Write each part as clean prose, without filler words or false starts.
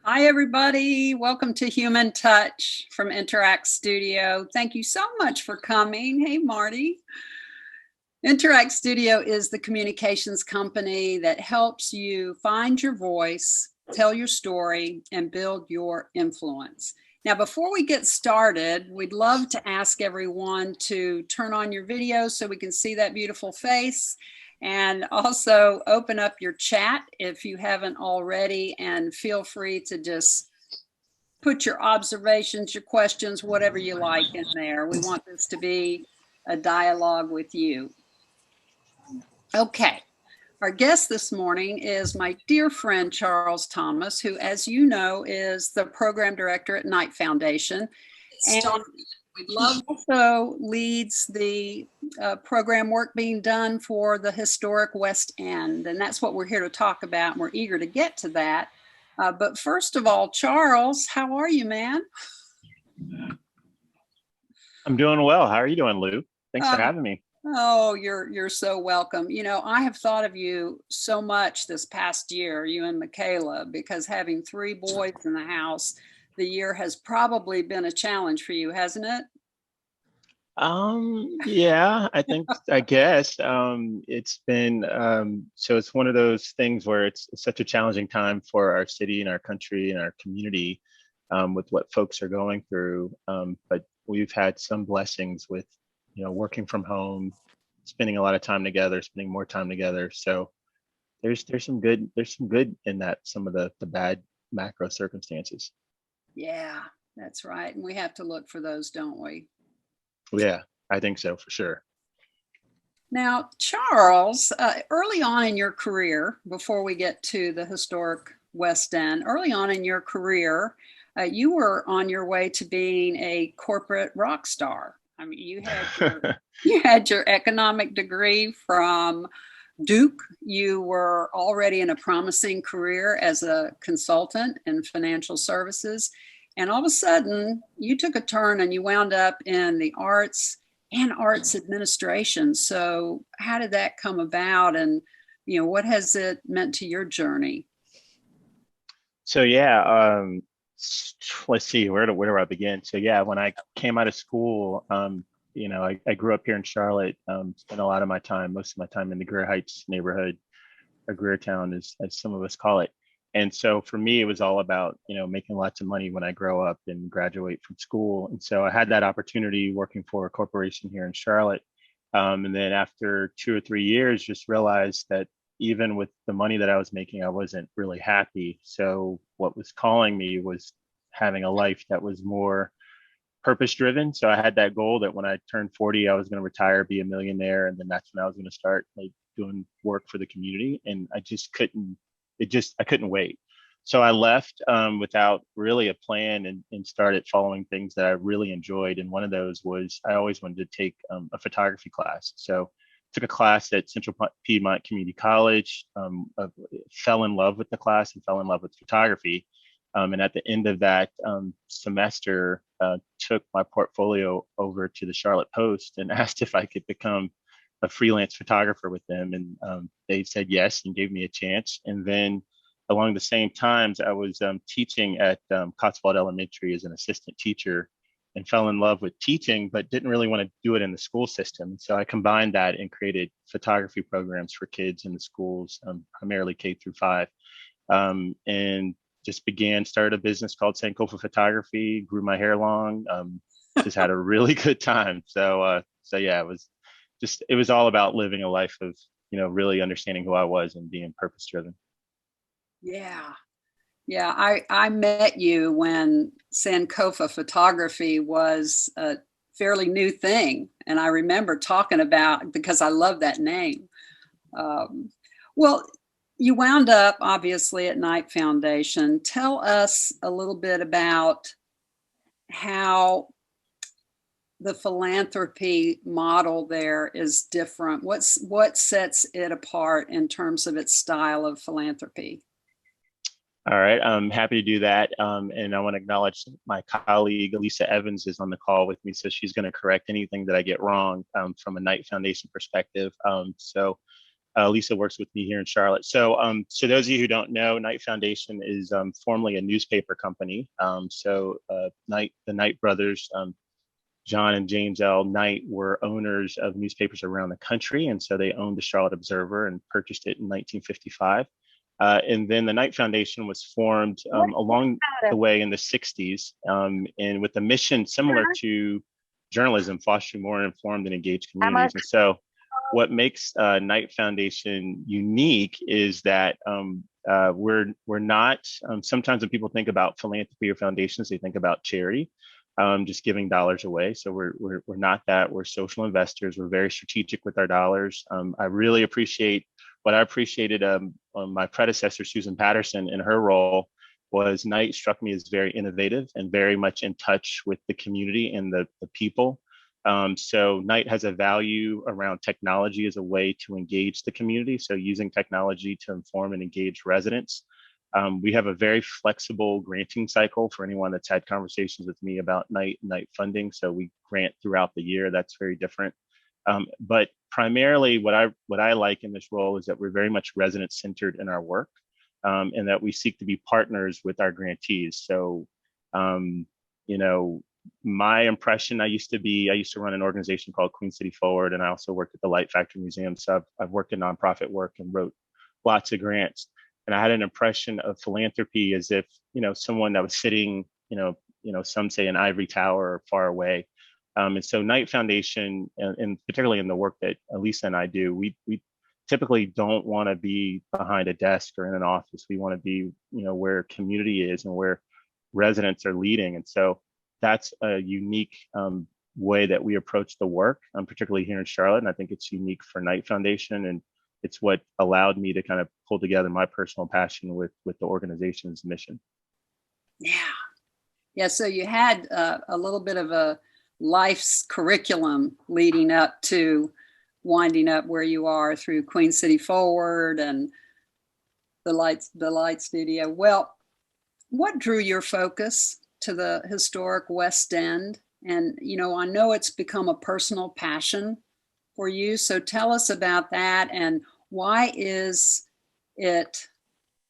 Hi, everybody. Welcome to Human Touch from Interact Studio. Thank you so much for coming. Hey, Marty. Interact Studio is the communications company that helps you find your voice, tell your story, and build your influence. Now, before we get started, we'd love to ask everyone to turn on your video so we can see that beautiful face. And also open up your chat if you haven't already, and feel free to just put your observations, your questions, whatever you like in there. We want this to be a dialogue with you. Okay. Our guest this morning is my dear friend, Charles Thomas, who, as you know, is the program director at Knight Foundation. And he also leads the program work being done for the historic West End. And that's what we're here to talk about. And we're eager to get to that. But first of all, Charles, how are you, man? I'm doing well. How are you doing, Lou? Thanks for having me. Oh, you're so welcome. You know, I have thought of you so much this past year, you and Michaela, because having three boys in the house, the year has probably been a challenge for you, hasn't it? Yeah, I guess, it's been, so it's one of those things where it's such a challenging time for our city and our country and our community, with what folks are going through. But we've had some blessings with, working from home, spending a lot of time together, spending more time together. So there's some good in that, some of the bad macro circumstances. Yeah, that's right. And we have to look for those, don't we? Yeah, I think so for sure. Now, Charles, early on in your career, before we get to the historic West End, early on in your career, you were on your way to being a corporate rock star. I mean, you had your economic degree from Duke. You were already in a promising career as a consultant in financial services. And all of a sudden, you took a turn and you wound up in the arts and arts administration. So, how did that come about? And, what has it meant to your journey? So yeah, let's see, where do I begin? So yeah, when I came out of school, I grew up here in Charlotte, spent a lot of my time, most of my time in the Greer Heights neighborhood, or Greer Town, as some of us call it. And so for me, it was all about, making lots of money when I grow up and graduate from school. And so I had that opportunity working for a corporation here in Charlotte. And then after 2 or 3 years, just realized that even with the money that I was making, I wasn't really happy. So what was calling me was having a life that was more purpose driven. So I had that goal that when I turned 40, I was going to retire, be a millionaire, and then that's when I was going to start like doing work for the community. And I couldn't wait. So I left, without really a plan, and started following things that I really enjoyed. And one of those was I always wanted to take a photography class. So took a class at Central Piedmont Community College, fell in love with the class and fell in love with photography. And at the end of that semester, took my portfolio over to the Charlotte Post and asked if I could become a freelance photographer with them. And they said yes and gave me a chance. And then along the same times, I was teaching at Cotswold Elementary as an assistant teacher, and fell in love with teaching, but didn't really want to do it in the school system. So I combined that and created photography programs for kids in the schools, primarily K through 5. And just started a business called Sankofa Photography, grew my hair long, just had a really good time. So yeah, it was all about living a life of, really understanding who I was and being purpose driven. Yeah. Yeah, I met you when Sankofa photography was a fairly new thing. And I remember talking about, because I love that name. Um, well, you wound up obviously at Knight Foundation. Tell us a little bit about how the philanthropy model there is different. What sets it apart in terms of its style of philanthropy? All right, I'm happy to do that. And I want to acknowledge my colleague, Elisa Evans, is on the call with me. So she's going to correct anything that I get wrong, from a Knight Foundation perspective. So Lisa works with me here in Charlotte. So those of you who don't know, Knight Foundation is formerly a newspaper company. The Knight brothers, John and James L. Knight, were owners of newspapers around the country, and so they owned the Charlotte Observer and purchased it in 1955. And then the Knight Foundation was formed along the way in the 60s, and with a mission similar to journalism, fostering more informed and engaged communities. And so what makes Knight Foundation unique is that we're not, sometimes when people think about philanthropy or foundations, they think about charity, just giving dollars away. So we're not that. We're social investors. We're very strategic with our dollars. I really appreciate what I appreciated my predecessor, Susan Patterson, in her role was Knight struck me as very innovative and very much in touch with the community and the people. So Knight has a value around technology as a way to engage the community. So using technology to inform and engage residents. We have a very flexible granting cycle for anyone that's had conversations with me about Knight funding. So we grant throughout the year. That's very different. But primarily what I like in this role is that we're very much resident centered in our work, and that we seek to be partners with our grantees. So, you know, my impression, I used to run an organization called Queen City Forward, and I also worked at the Light Factory Museum. So I've worked in nonprofit work and wrote lots of grants. And I had an impression of philanthropy as if, you know, someone that was sitting, some say in ivory tower or far away. And so Knight Foundation, and particularly in the work that Lisa and I do, we typically don't want to be behind a desk or in an office. We want to be, where community is and where residents are leading. And so that's a unique way that we approach the work, particularly here in Charlotte. And I think it's unique for Knight Foundation. And it's what allowed me to kind of pull together my personal passion with the organization's mission. Yeah. So you had a little bit of a life's curriculum leading up to winding up where you are through Queen City Forward and the Light Studio. Well, what drew your focus to the historic West End? And, I know it's become a personal passion for you. So tell us about that, and why is it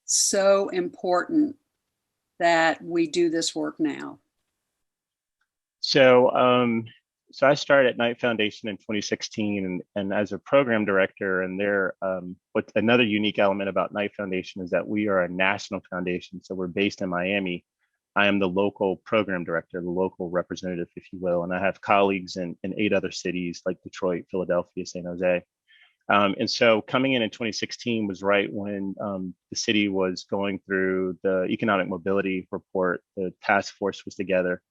so important that we do this work now? So I started at Knight Foundation in 2016, and as a program director. And what another unique element about Knight Foundation is that we are a national foundation. So we're based in Miami. I am the local program director, the local representative, if you will. And I have colleagues in 8 other cities like Detroit, Philadelphia, San Jose. And so coming in 2016 was right when the city was going through the economic mobility report. The task force was together.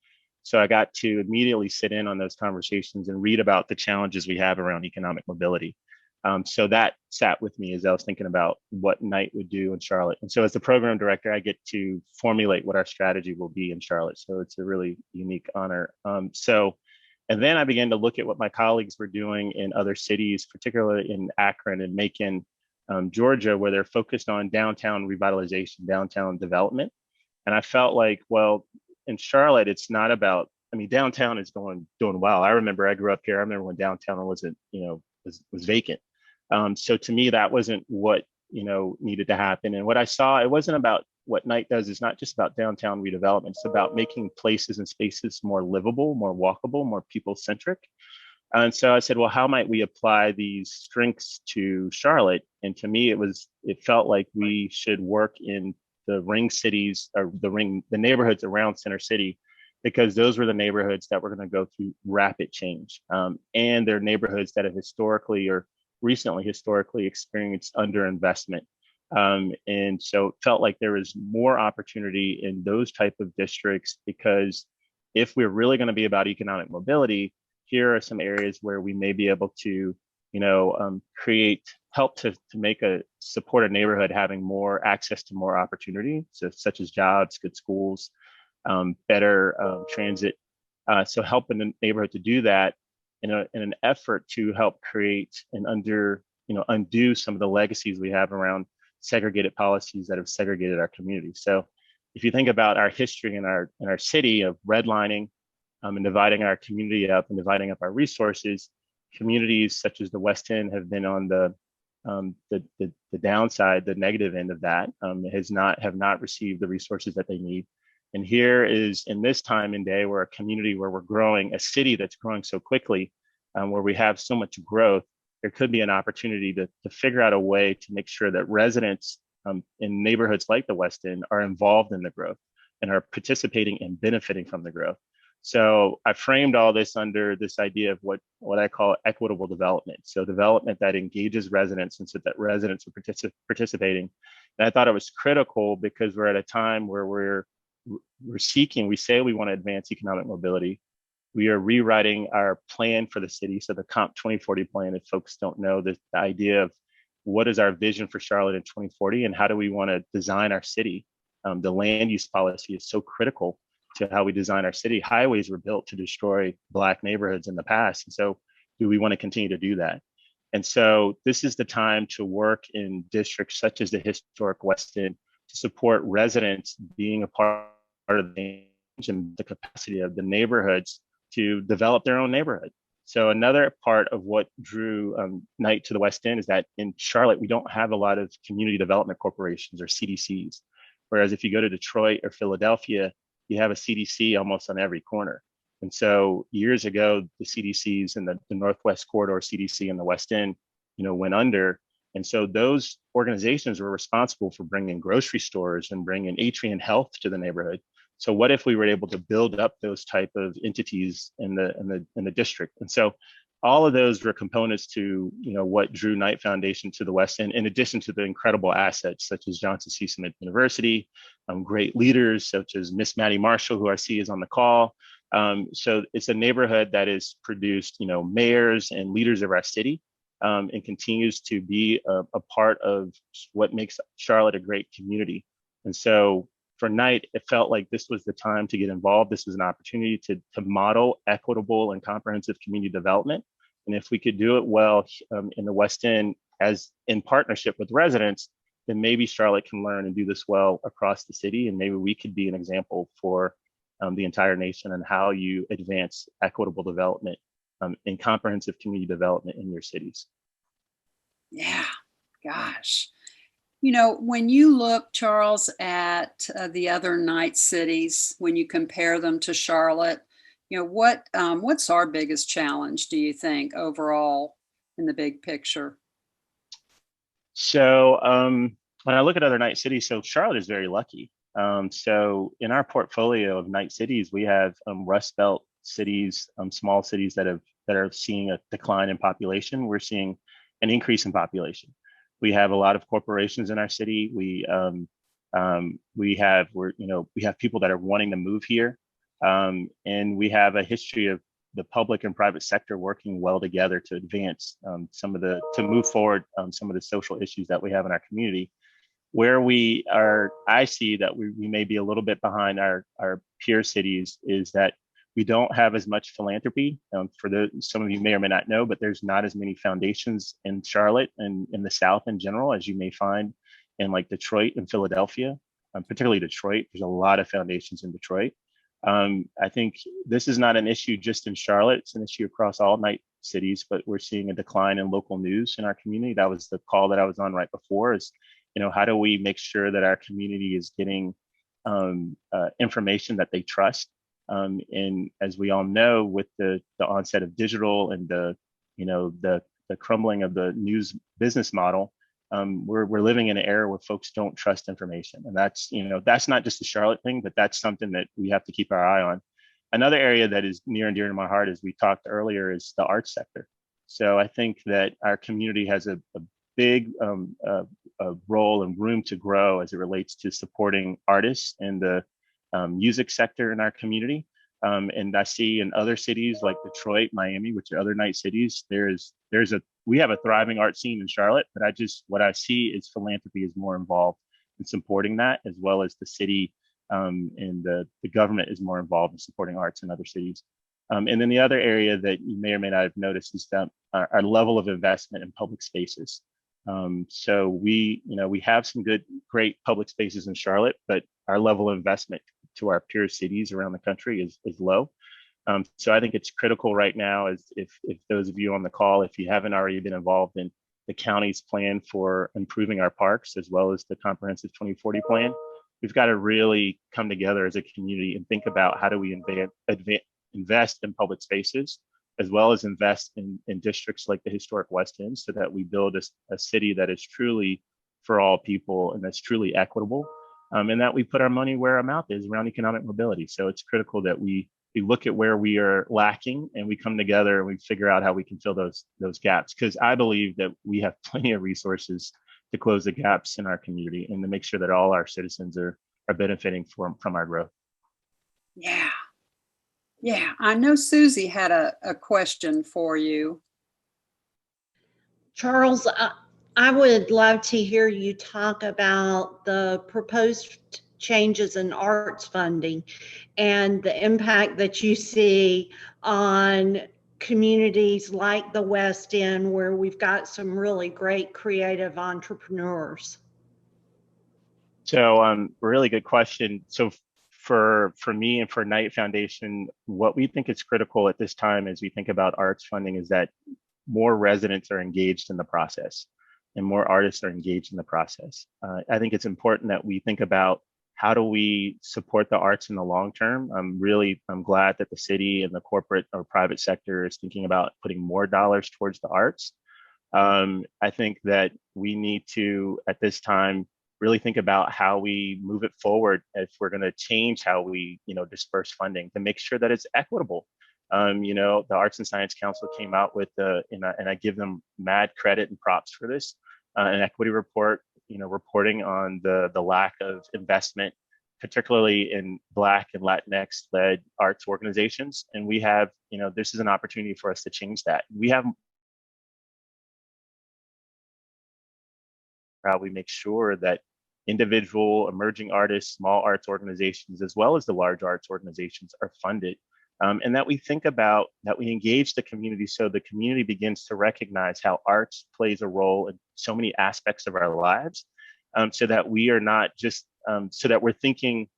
So I got to immediately sit in on those conversations and read about the challenges we have around economic mobility. So that sat with me as I was thinking about what Knight would do in Charlotte. And so as the program director, I get to formulate what our strategy will be in Charlotte. So it's a really unique honor. And then I began to look at what my colleagues were doing in other cities, particularly in Akron and Macon, Georgia, where they're focused on downtown revitalization, downtown development. And I felt like, well, in Charlotte, it's not about, downtown is doing well. I remember I grew up here. I remember when downtown wasn't, was vacant. So to me, that wasn't what, needed to happen. And what I saw, it wasn't about what Knight does is not just about downtown redevelopment. It's about making places and spaces more livable, more walkable, more people-centric. And so I said, well, how might we apply these strengths to Charlotte? And to me, it felt like we should work in the ring cities, or the neighborhoods around Center City, because those were the neighborhoods that were going to go through rapid change. And they're neighborhoods that have historically experienced underinvestment. And so it felt like there was more opportunity in those type of districts, because if we're really going to be about economic mobility, here are some areas where we may be able to, help to support a neighborhood having more access to more opportunity, so such as jobs, good schools, better transit. So helping the neighborhood to do that in an effort to help create and undo some of the legacies we have around segregated policies that have segregated our community. So if you think about our history in our city of redlining and dividing our community up and dividing up our resources, communities such as the West End have been on the the downside, the negative end of that, have not received the resources that they need. And here is in this time and day, we're a community where we're growing, a city that's growing so quickly, where we have so much growth. There could be an opportunity to figure out a way to make sure that residents in neighborhoods like the West End are involved in the growth and are participating and benefiting from the growth. So I framed all this under this idea of what I call equitable development. So development that engages residents and so that residents are participating. And I thought it was critical because we're at a time where we say we want to advance economic mobility. We are rewriting our plan for the city. So the Comp 2040 plan, if folks don't know, the idea of what is our vision for Charlotte in 2040 and how do we want to design our city? The land use policy is so critical to how we design our city. Highways were built to destroy Black neighborhoods in the past. And so do we want to continue to do that? And so this is the time to work in districts such as the historic West End to support residents being a part of the and the capacity of the neighborhoods to develop their own neighborhood. So another part of what drew Knight to the West End is that in Charlotte, we don't have a lot of community development corporations or CDCs. Whereas if you go to Detroit or Philadelphia, you have a CDC almost on every corner. And so years ago, the CDCs and the Northwest Corridor CDC in the West End, went under. And so those organizations were responsible for bringing grocery stores and bringing Atrian Health to the neighborhood. So what if we were able to build up those type of entities in the district? And so all of those were components to what drew Knight Foundation to the West End, in addition to the incredible assets such as Johnson C. Smith University, great leaders such as Miss Maddie Marshall, who I see is on the call. So it's a neighborhood that has produced mayors and leaders of our city, and continues to be a part of what makes Charlotte a great community. And so for Knight, it felt like this was the time to get involved. This was an opportunity to model equitable and comprehensive community development. And if we could do it well in the West End, as in partnership with residents, then maybe Charlotte can learn and do this well across the city. And maybe we could be an example for the entire nation and how you advance equitable development and comprehensive community development in your cities. Yeah, gosh. When you look, Charles, at the other Knight cities, when you compare them to Charlotte, what's our biggest challenge, do you think, overall in the big picture? So when I look at other Knight cities, so Charlotte is very lucky. So in our portfolio of Knight cities, we have Rust Belt cities, small cities that are seeing a decline in population. We're seeing an increase in population. We have a lot of corporations in our city. We have people that are wanting to move here, and we have a history of the public and private sector working well together to advance to move forward some of the social issues that we have in our community. Where I see that we may be a little bit behind our peer cities is that we don't have as much philanthropy. Some of you may or may not know, but there's not as many foundations in Charlotte and in the South in general as you may find in like Detroit and Philadelphia, particularly Detroit. There's a lot of foundations in Detroit. I think this is not an issue just in Charlotte. It's an issue across all Knight cities, but we're seeing a decline in local news in our community. That was the call that I was on right before is, how do we make sure that our community is getting information that they trust? And as we all know, with the onset of digital and the crumbling of the news business model, we're living in an era where folks don't trust information. And that's not just a Charlotte thing, but that's something that we have to keep our eye on. Another area that is near and dear to my heart, as we talked earlier, is the arts sector. So I think that our community has a big role and room to grow as it relates to supporting artists and the music sector in our community. And I see in other cities like Detroit, Miami, which are other Knight cities, we have a thriving art scene in Charlotte, but what I see is philanthropy is more involved in supporting that, as well as the city and the government is more involved in supporting arts in other cities. And then the other area that you may or may not have noticed is that our level of investment in public spaces. So we have some great public spaces in Charlotte, but our level of investment to our peer cities around the country is low. So I think it's critical right now, as if those of you on the call, if you haven't already been involved in the county's plan for improving our parks, as well as the comprehensive 2040 plan. We've got to really come together as a community and think about how do we invest in public spaces, as well as invest in districts like the historic West End, so that we build a city that is truly for all people and that's truly equitable, and that we put our money where our mouth is around economic mobility. So it's critical that we look at where we are lacking and we come together and we figure out how we can fill those gaps. Because I believe that we have plenty of resources to close the gaps in our community and to make sure that all our citizens are benefiting from our growth. Yeah. Yeah. I know Susie had a question for you. Charles, I would love to hear you talk about the proposed changes in arts funding and the impact that you see on communities like the West End, where we've got some really great creative entrepreneurs. So, really good question. So, for me and for Knight Foundation, what we think is critical at this time as we think about arts funding is that more residents are engaged in the process and more artists are engaged in the process. I think it's important that we think about how do we support the arts in the long term. I'm glad that the city and the corporate or private sector is thinking about putting more dollars towards the arts. I think that we need to, at this time, really think about how we move it forward if we're going to change how we, disperse funding to make sure that it's equitable. The Arts and Science Council came out with and I give them mad credit and props for this, an equity report, reporting on the lack of investment, particularly in Black and Latinx led arts organizations. And we have, this is an opportunity for us to change that. We have how we make sure that individual emerging artists, small arts organizations, as well as the large arts organizations are funded. And that we think about, that we engage the community so the community begins to recognize how arts plays a role in so many aspects of our lives, so that we are not just, so that we're thinking,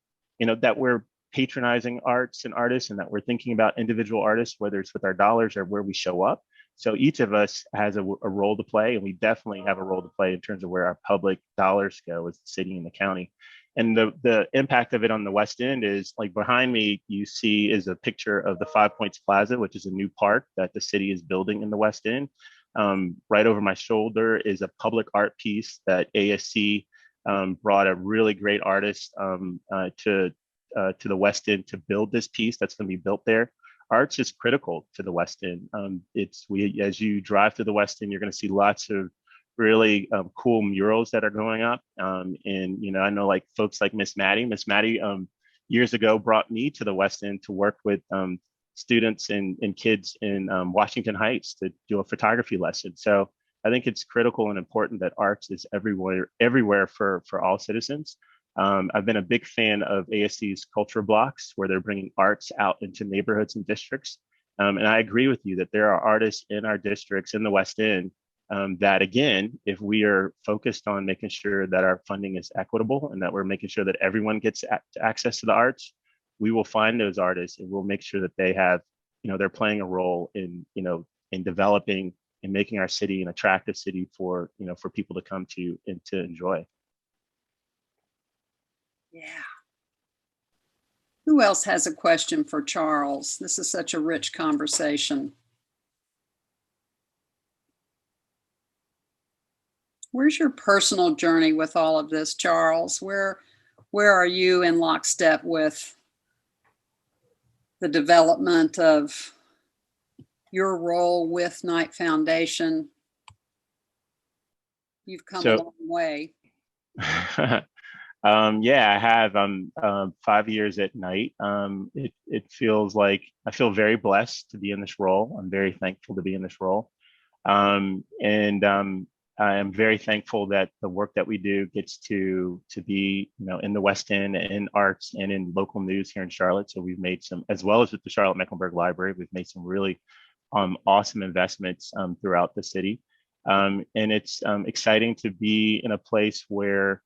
that we're patronizing arts and artists, and that we're thinking about individual artists, whether it's with our dollars or where we show up. So each of us has a role to play, and we definitely have a role to play in terms of where our public dollars go as the city and the county. And the impact of it on the West End is, like, behind me, you see is a picture of the Five Points Plaza, which is a new park that the city is building in the West End. Right over my shoulder is a public art piece that ASC brought a really great artist to the West End to build this piece that's going to be built there. Arts is critical to the West End. As you drive through the West End, you're going to see lots of really cool murals that are going up. And I know, like, folks like Miss Maddie years ago brought me to the West End to work with students and kids in Washington Heights to do a photography lesson. So I think it's critical and important that arts is everywhere for all citizens. I've been a big fan of ASC's culture blocks, where they're bringing arts out into neighborhoods and districts. And I agree with you that there are artists in our districts in the West End that, again, if we are focused on making sure that our funding is equitable and that we're making sure that everyone gets access to the arts, we will find those artists and we'll make sure that they have, they're playing a role in developing and making our city an attractive city for people to come to and to enjoy. Yeah. Who else has a question for Charles? This is such a rich conversation. Where's your personal journey with all of this, Charles? Where are you in lockstep with the development of your role with Knight Foundation? You've come a long way. Yeah, I have. 5 years at Knight. It feels like I feel very blessed to be in this role. I'm very thankful to be in this role. And I am very thankful that the work that we do gets to be, in the West End, in arts, and in local news here in Charlotte. So we've made some, as well as with the Charlotte Mecklenburg Library, we've made some really awesome investments throughout the city. And it's exciting to be in a place where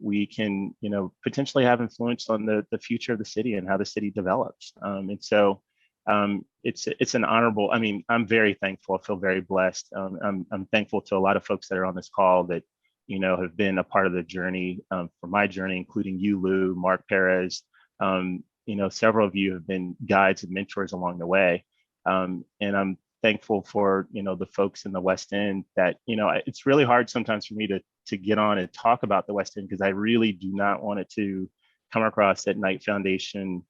we can, potentially have influence on the future of the city and how the city develops. And so It's an honorable. I mean, I'm very thankful. I feel very blessed. I'm thankful to a lot of folks that are on this call that have been a part of the journey, for my journey, including you, Lou, Mark Perez. Several of you have been guides and mentors along the way, and I'm thankful for the folks in the West End that it's really hard sometimes for me to get on and talk about the West End because I really do not want it to come across that Knight Foundation,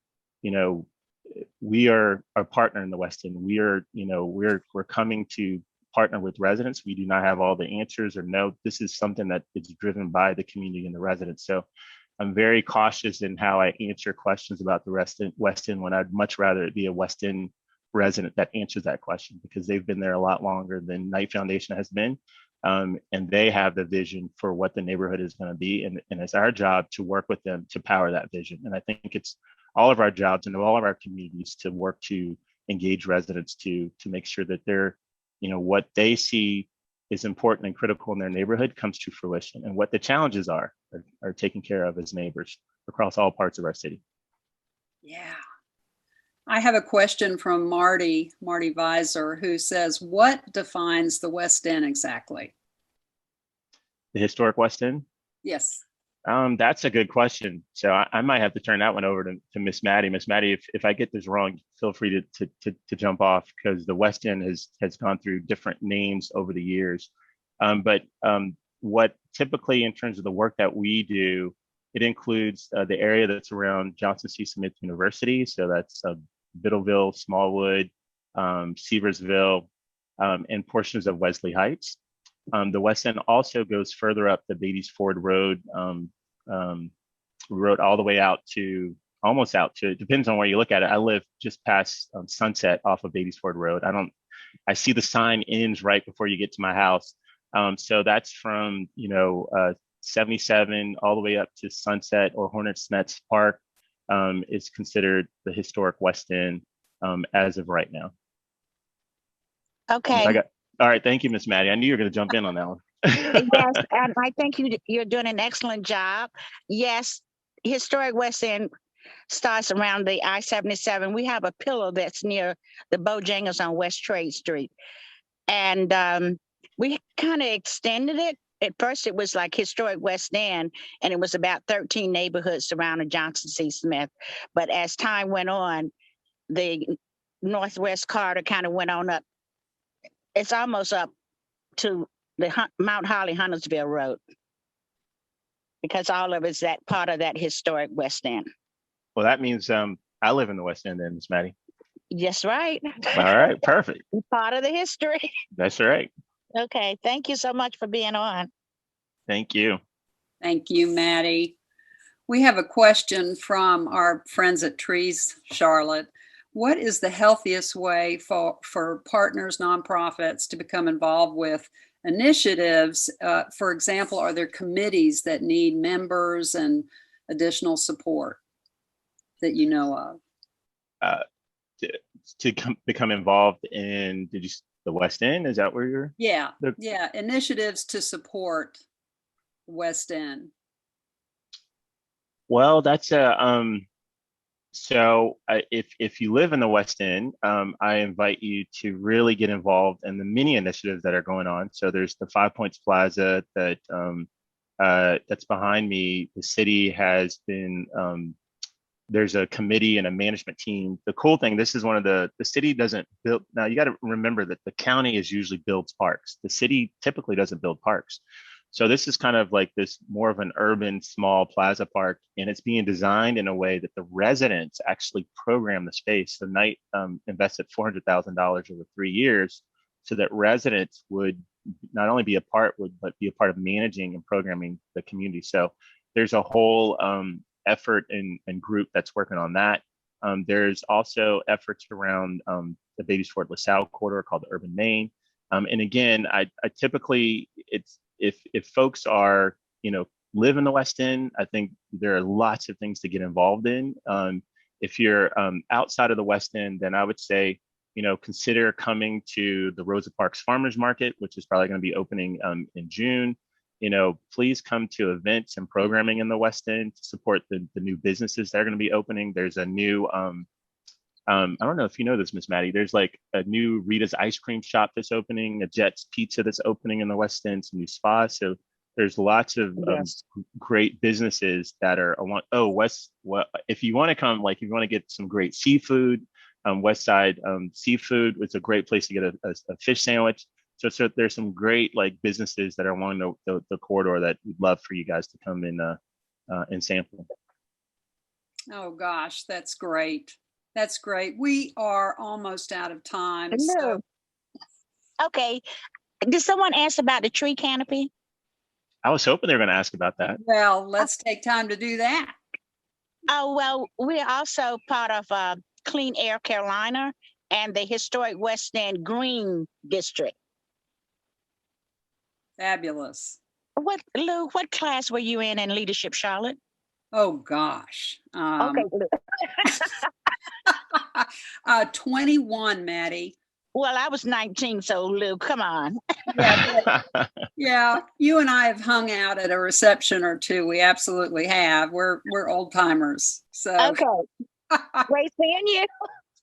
we are a partner in the West End. We are, we're coming to partner with residents. We do not have all the answers or no. This is something that is driven by the community and the residents. So I'm very cautious in how I answer questions about the West End when I'd much rather it be a West End resident that answers that question because they've been there a lot longer than Knight Foundation has been. And they have the vision for what the neighborhood is going to be. And it's our job to work with them to power that vision. And I think it's all of our jobs and all of our communities to work to engage residents to make sure that they're, what they see is important and critical in their neighborhood comes to fruition, and what the challenges are taken care of as neighbors across all parts of our city. Yeah. I have a question from Marty Visor, who says, what defines the West End exactly? The historic West End? Yes. That's a good question. So I might have to turn that one over to Miss Maddie. Miss Maddie, if I get this wrong, feel free to jump off because the West End has gone through different names over the years. But what typically in terms of the work that we do, it includes the area that's around Johnson C. Smith University. So that's Biddleville, Smallwood, Seversville, and portions of Wesley Heights. The West End also goes further up the Beatties Ford Road, road all the way almost out to, it depends on where you look at it. I live just past Sunset off of Beatties Ford Road. I see the sign ends right before you get to my house. So that's from, 77 all the way up to Sunset or Hornets Nest Park is considered the historic West End as of right now. Okay. All right. Thank you, Miss Maddie. I knew you were going to jump in on that one. Yes, and I think you're doing an excellent job. Yes, historic West End starts around the I-77. We have a pillar that's near the Bojangles on West Trade Street. And we kind of extended it. At first, it was like historic West End, and it was about 13 neighborhoods surrounding Johnson C. Smith. But as time went on, the Northwest Corridor kind of went on up. It's almost up to the Mount Holly Huntersville Road, because all of it's that part of that historic West End. Well, that means I live in the West End then, Miss Maddie. Yes, right. All right, perfect. Part of the history. That's right. Okay, thank you so much for being on. Thank you. Thank you, Maddie. We have a question from our friends at Trees Charlotte. What is the healthiest way for partners, nonprofits to become involved with initiatives? For example, are there committees that need members and additional support that you know of? To become involved in, the West End? Is that where you're? Yeah, initiatives to support West End. Well, that's so if you live in the West End, I invite you to really get involved in the many initiatives that are going on. So there's the Five Points Plaza that's behind me. The city has been, there's a committee and a management team. The cool thing, this is one of the city doesn't build. Now you got to remember that the county is usually builds parks. The city typically doesn't build parks. So this is kind of like this more of an urban small plaza park, and it's being designed in a way that the residents actually program the space. The Knight invested $400,000 over 3 years so that residents would not only be a part, but be a part of managing and programming the community. So there's a whole effort and group that's working on that. There's also efforts around the Beatties Fort LaSalle corridor called the Urban Main. And again, I typically, it's if folks are, live in the West End, I think there are lots of things to get involved in. If you're outside of the West End, then I would say, consider coming to the Rosa Parks Farmers Market, which is probably going to be opening in June. Please come to events and programming in the West End to support the new businesses that are going to be opening. There's a new I don't know if you know this, Miss Maddie. There's like a new Rita's ice cream shop that's opening, a Jet's Pizza that's opening in the West End, some new spas. So there's lots of Yes. great businesses that are along. Oh, if you want to come, like if you want to get some great seafood, West Side Seafood, it's a great place to get a fish sandwich. So there's some great like businesses that are along the corridor that we'd love for you guys to come in and sample. Oh gosh, that's great. That's great. We are almost out of time. So, No. Okay. Did someone ask about the tree canopy? I was hoping they were going to ask about that. well, let's take time to do that. Oh, well, we're also part of Clean Air Carolina and the historic West End Green District. Fabulous. Lou, what class were you in leadership, Charlotte? Oh gosh. Okay, Lou. 21, Maddie. Well, I was 19, so Lou, come on. Yeah, you and I have hung out at a reception or two. We absolutely have. We're old timers. So Okay. Great seeing you.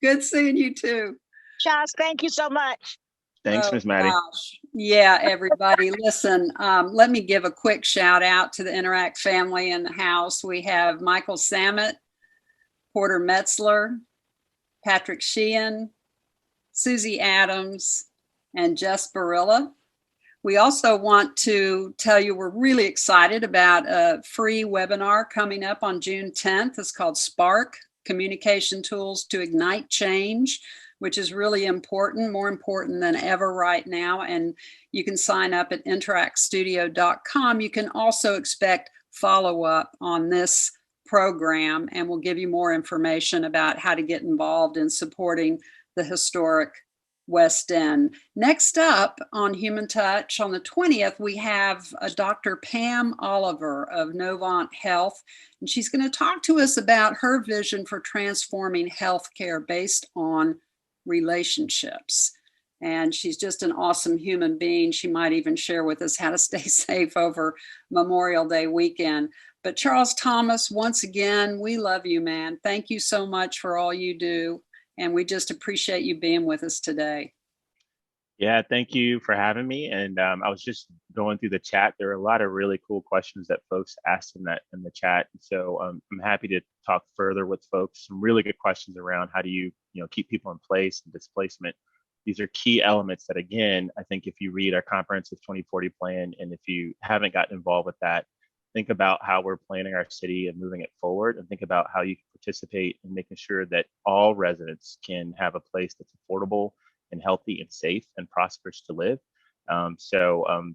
good seeing you too. Charles, thank you so much. Thanks, Miss Maddie. Gosh. Yeah, everybody. Listen, let me give a quick shout out to the Interact family in the house. We have Michael Samet, Porter Metzler, Patrick Sheehan, Susie Adams, and Jess Barilla. We also want to tell you we're really excited about a free webinar coming up on June 10th. It's called Spark, Communication Tools to Ignite Change, which is really important, more important than ever right now. And you can sign up at interactstudio.com. You can also expect follow-up on this program, and we'll give you more information about how to get involved in supporting the historic West End. Next up on Human Touch on the 20th, we have Dr. Pam Oliver of Novant Health, and she's going to talk to us about her vision for transforming healthcare based on relationships. And she's just an awesome human being. She might even share with us how to stay safe over Memorial Day weekend. But Charles Thomas, once again, we love you, man. Thank you so much for all you do. And we just appreciate you being with us today. Yeah, thank you for having me. And I was just going through the chat. There are a lot of really cool questions that folks asked in the chat. So I'm happy to talk further with folks. Some really good questions around how do you keep people in place and displacement. These are key elements that, again, I think if you read our comprehensive 2040 plan, and if you haven't gotten involved with that, think about how we're planning our city and moving it forward, and think about how you can participate in making sure that all residents can have a place that's affordable and healthy and safe and prosperous to live. So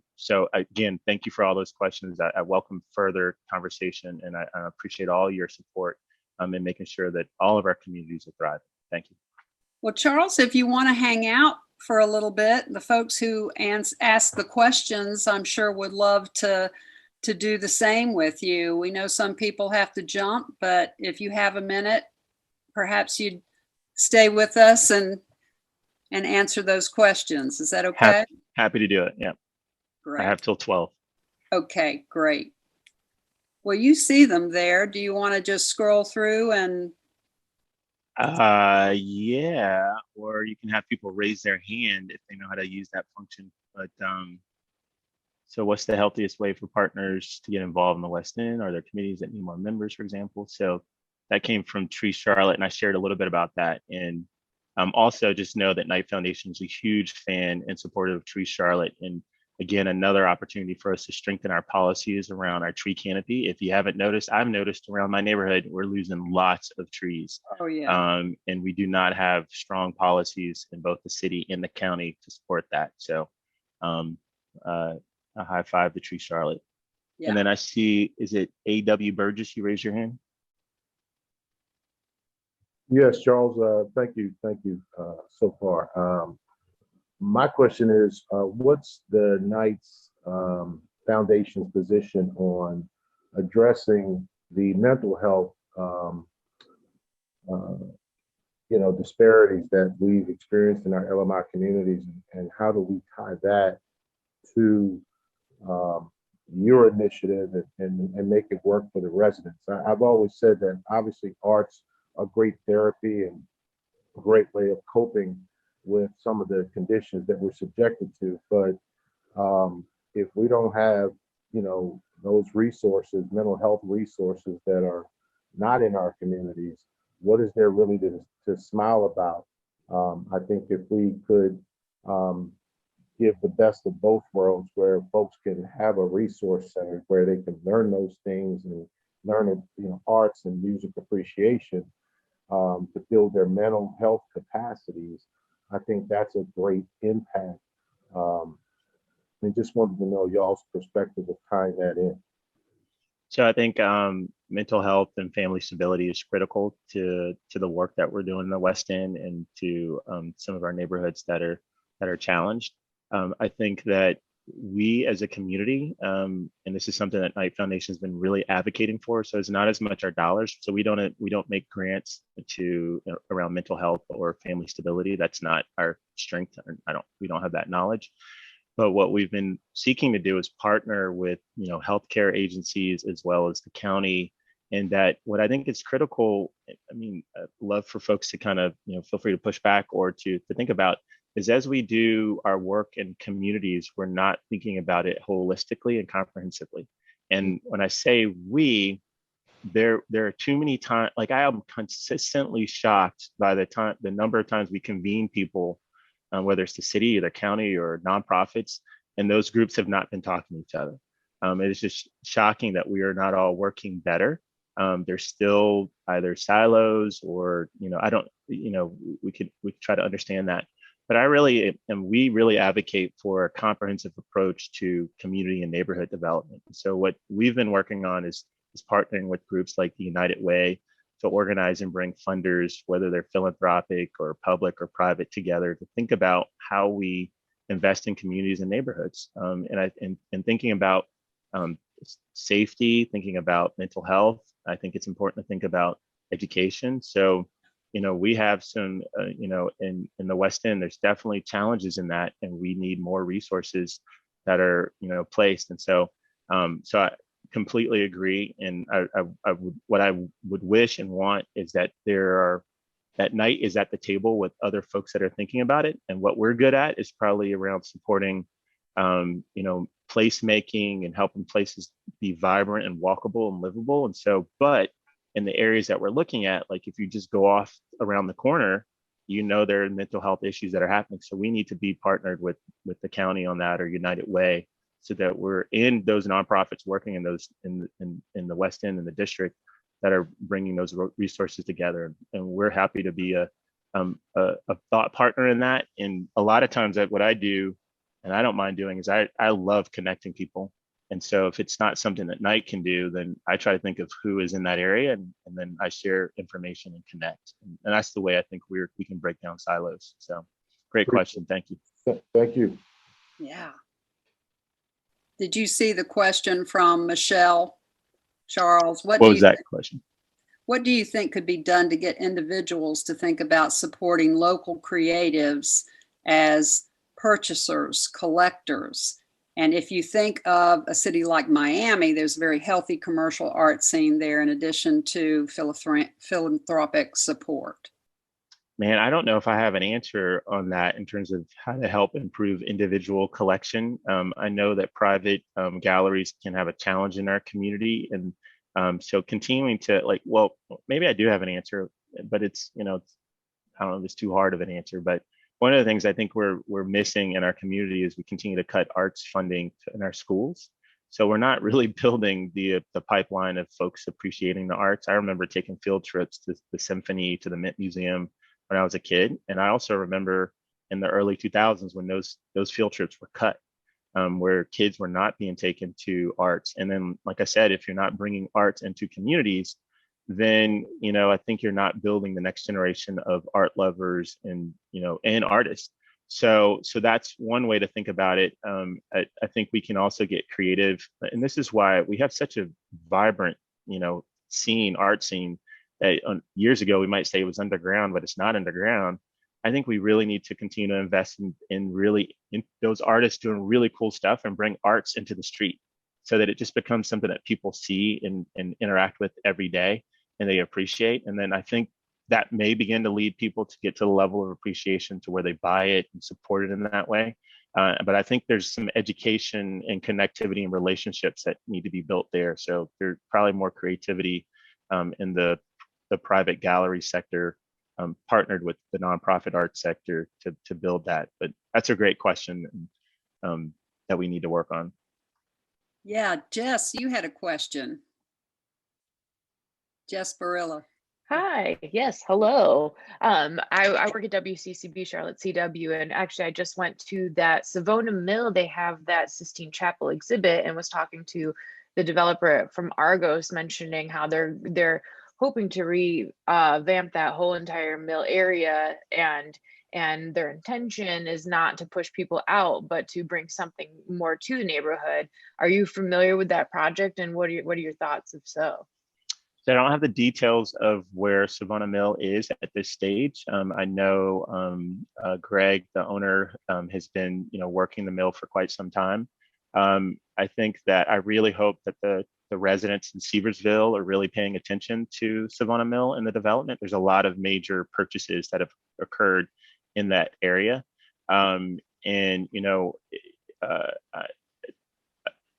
again, thank you for all those questions. I welcome further conversation, and I appreciate all your support in making sure that all of our communities are thriving. Thank you. Well, Charles, if you want to hang out for a little bit, the folks who ask the questions, I'm sure would love to do the same with you. We know some people have to jump, but if you have a minute, perhaps you'd stay with us and answer those questions. Is that okay? Happy to do it. Yeah. Great. I have till 12. Okay, great. Well, you see them there. Do you want to just scroll through and? Yeah, or you can have people raise their hand if they know how to use that function. But so what's the healthiest way for partners to get involved in the West End? Are there committees that need more members, for example? So that came from Tree Charlotte, and I shared a little bit about that. And also just know that Knight Foundation is a huge fan and supporter of Tree Charlotte. And again, another opportunity for us to strengthen our policies around our tree canopy. If you haven't noticed, I've noticed around my neighborhood, we're losing lots of trees. Oh, yeah. And we do not have strong policies in both the city and the county to support that. So a high five to Tree Charlotte. Yeah. And then I see, is it A.W. Burgess? You raise your hand. Yes, Charles. Thank you so far. My question is, what's the Knight's Foundation's position on addressing the mental health, disparities that we've experienced in our LMI communities, and how do we tie that to your initiative and make it work for the residents? I've always said that obviously arts are great therapy, and great way of coping with some of the conditions that we're subjected to. But if we don't have, those resources, mental health resources that are not in our communities, what is there really to smile about? I think if we could give the best of both worlds, where folks can have a resource center where they can learn those things and learn, arts and music appreciation, to build their mental health capacities, I think that's a great impact. Um, and just wanted to know y'all's perspective of tying that in. So I think mental health and family stability is critical to the work that we're doing in the West End and to some of our neighborhoods that are challenged. I think that we as a community, and this is something that Knight Foundation has been really advocating for. So it's not as much our dollars. So we don't make grants to around mental health or family stability. That's not our strength. We don't have that knowledge. But what we've been seeking to do is partner with, healthcare agencies as well as the county. And that what I think is critical, I mean, I'd love for folks to kind of, feel free to push back or to think about, is as we do our work in communities, we're not thinking about it holistically and comprehensively. And when I say we, there are too many times, like I am consistently shocked by the number of times we convene people, whether it's the city or the county or nonprofits, and those groups have not been talking to each other. It is just shocking that we are not all working better. There's still either silos or, I don't, we could try to understand that. But we really advocate for a comprehensive approach to community and neighborhood development. So what we've been working on is partnering with groups like the United Way to organize and bring funders, whether they're philanthropic or public or private, together to think about how we invest in communities and neighborhoods, and thinking about safety, thinking about mental health. I think it's important to think about education. So, we have some, in the West End, there's definitely challenges in that, and we need more resources that are, placed. And so, I completely agree. And what I would wish and want is that that Knight is at the table with other folks that are thinking about it. And what we're good at is probably around supporting, placemaking and helping places be vibrant and walkable and livable. And so, but in the areas that we're looking at, like if you just go off around the corner, there are mental health issues that are happening. So we need to be partnered with the county on that, or United Way, so that we're in those nonprofits working in those in the West End and the district that are bringing those resources together. And we're happy to be a thought partner in that. And a lot of times what I do, and I don't mind doing, is I love connecting people. And so if it's not something that Knight can do, then I try to think of who is in that area, and then I share information and connect. And that's the way I think we can break down silos. So great question. Thank you. Thank you. Yeah. Did you see the question from Michelle? Charles, what was that question? What do you think could be done to get individuals to think about supporting local creatives as purchasers, collectors? And if you think of a city like Miami, there's a very healthy commercial art scene there, in addition to philanthropic support. Man, I don't know if I have an answer on that in terms of how to help improve individual collection. I know that private galleries can have a challenge in our community. And so continuing to maybe I do have an answer, but it's, I don't know if it's too hard of an answer. But one of the things I think we're missing in our community is we continue to cut arts funding in our schools. So we're not really building the pipeline of folks appreciating the arts. I remember taking field trips to the symphony, to the Mint Museum when I was a kid. And I also remember in the early 2000s when those field trips were cut, where kids were not being taken to arts. And then, like I said, if you're not bringing arts into communities, then, I think you're not building the next generation of art lovers and artists. So that's one way to think about it. I think we can also get creative. And this is why we have such a vibrant, art scene. Years ago, we might say it was underground, but it's not underground. I think we really need to continue to invest in those artists doing really cool stuff and bring arts into the street, so that it just becomes something that people see and interact with every day and they appreciate. And then I think that may begin to lead people to get to the level of appreciation to where they buy it and support it in that way. But I think there's some education and connectivity and relationships that need to be built there. So there's probably more creativity in the private gallery sector, partnered with the nonprofit art sector to build that. But that's a great question that we need to work on. Yeah, Jess, you had a question. Jess Barilla. Hi, yes, hello. I work at WCCB Charlotte CW, and actually I just went to that Savona Mill. They have that Sistine Chapel exhibit, and was talking to the developer from Argos, mentioning how they're hoping to revamp that whole entire mill area, and their intention is not to push people out, but to bring something more to the neighborhood. Are you familiar with that project, and what are your thoughts if so? So I don't have the details of where Savona Mill is at this stage. I know Greg, the owner, has been working the mill for quite some time. I think that I really hope that the residents in Seversville are really paying attention to Savona Mill and the development. There's a lot of major purchases that have occurred in that area, and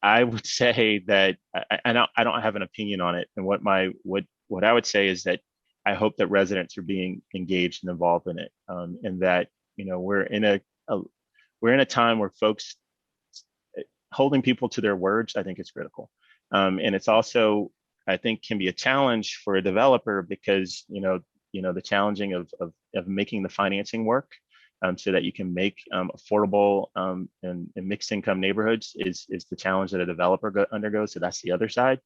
I would say that I don't have an opinion on it. And what I would say is that I hope that residents are being engaged and involved in it, and that we're in a time where folks holding people to their words, I think, is critical, and it's also, I think, can be a challenge for a developer because the challenging of making the financing work. So that you can make affordable and mixed income neighborhoods is the challenge that a developer undergoes. So that's the other side.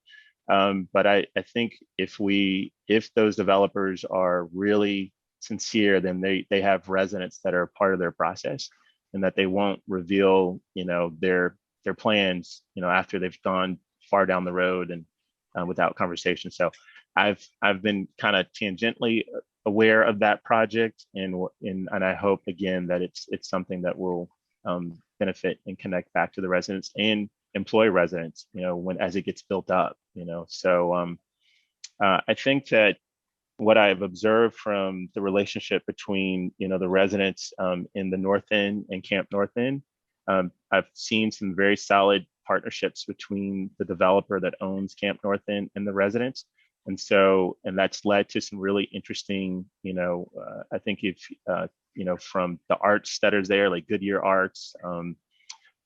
But I think if those developers are really sincere, then they have residents that are part of their process, and that they won't reveal their plans after they've gone far down the road and without conversation. So I've been kind of tangentially aware of that project, and I hope again that it's something that will benefit and connect back to the residents and employ residents, as it gets built up. So I think that what I've observed from the relationship between the residents in the North End and Camp North End, I've seen some very solid partnerships between the developer that owns Camp North End and the residents. And that's led to some really interesting, I think from the arts that is there, like Goodyear Arts,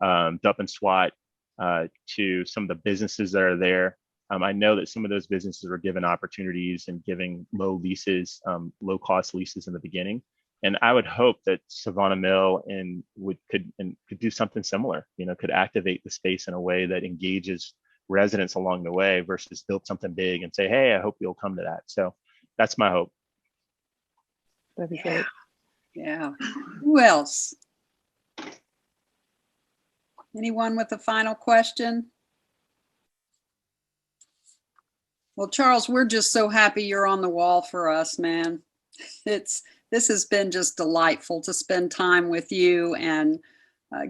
Dup and Swat, to some of the businesses that are there. I know that some of those businesses were given opportunities and giving low cost leases in the beginning. And I would hope that Savona Mill could do something similar, could activate the space in a way that engages residents along the way versus build something big and say, hey, I hope you'll come to that. So that's my hope. That'd be great. Yeah. Who else? Anyone with a final question? Well, Charles, we're just so happy you're on the wall for us, man. This has been just delightful to spend time with you and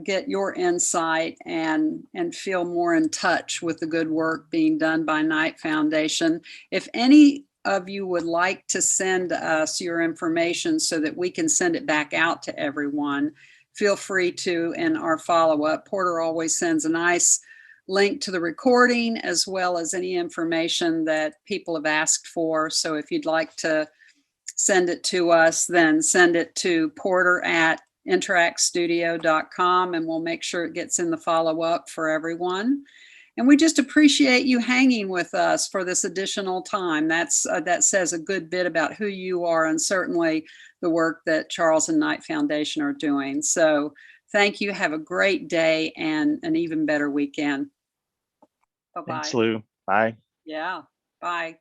get your insight and feel more in touch with the good work being done by Knight Foundation. If any of you would like to send us your information so that we can send it back out to everyone, feel free to in our follow-up. Porter always sends a nice link to the recording as well as any information that people have asked for. So if you'd like to send it to us, then send it to porter@interactstudio.com, and we'll make sure it gets in the follow-up for everyone. And we just appreciate you hanging with us for this additional time. That says a good bit about who you are and certainly the work that Charles and Knight Foundation are doing. So thank you. Have a great day and an even better weekend. Bye-bye. Thanks, Lou. Bye. Yeah. Bye.